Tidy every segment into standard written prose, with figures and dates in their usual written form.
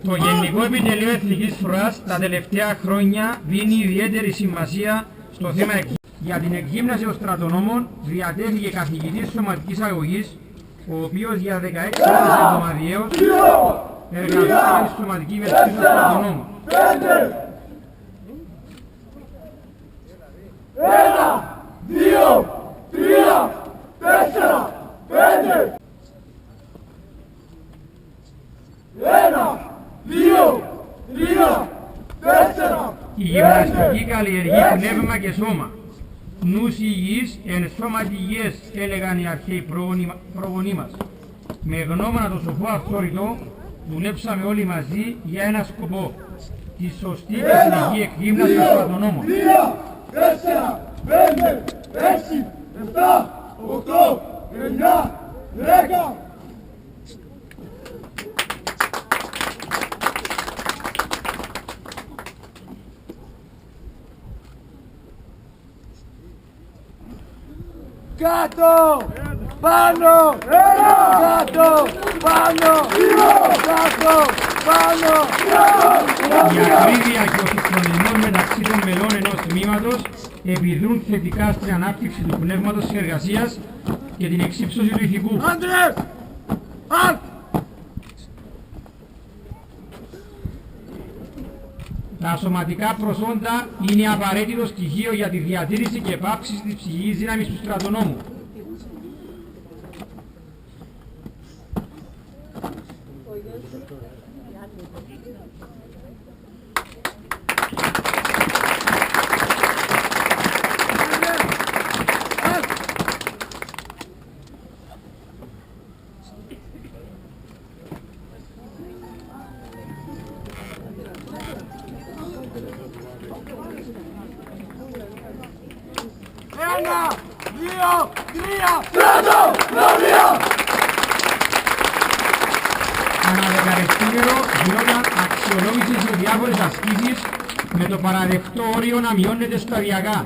Το Γενικό Επιτελείο Εθνικής Φρουράς τα τελευταία χρόνια δίνει ιδιαίτερη σημασία στο θέμα εκγύμνασης. Για την εκγύμναση των στρατονόμων διατέθηκε καθηγητής σωματικής αγωγής, ο οποίος για 16 ώρες εβδομαδιαίως εργαζόταν στη σωματική βελτίωση των στρατονόμων. Ένα, δύο, τρία, τέσσερα, πέντε. Ένα, δύο, τρία, τέσσερα. Η γυμναστική καλλιεργεί πνεύμα και σώμα. Νους υγιής εν σώματι υγιές, έλεγαν οι αρχαίοι προγονείς μας. Με γνώμονα το σοφό αυθόρυτο, δουλέψαμε όλοι μαζί για ένα σκοπό. Τη σωστή και συνεχή εκγύμναση των στρατονόμων. 3, 4, 5, 6, 7, 8, 9, 10. Κάτω! Πάνω! Κάτω! Πάνω! Κάτω! Πάνω! Η ακρίβεια και ο συγχρονισμός μεταξύ των μελών ενός τμήματος επιδρούν θετικά στην ανάπτυξη του πνεύματος συνεργασίας και την εξύψωση του ηθικού. Άντρες! Αλτ! Τα σωματικά προσόντα είναι απαραίτητο στοιχείο για τη διατήρηση και επάυξηση της ψυχικής δύναμης του στρατονόμου. Ένα, δύο, τρία, στρατό, νόμια! Ανά δεκαρευτήμερο γινόταν αξιολόγηση σε διάφορες ασκήσεις με το παραδεκτό όριο να μειώνεται σταδιακά.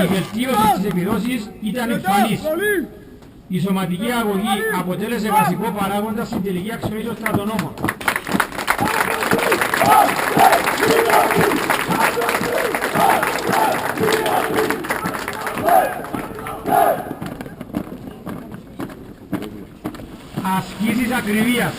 Η βελτίωση της επιδόσης ήταν εμφανής. Η σωματική αγωγή αποτέλεσε βασικό παράγοντα στην τελική αξιολόγηση των στρατονόμων. Ασκήσεις ακριβίας.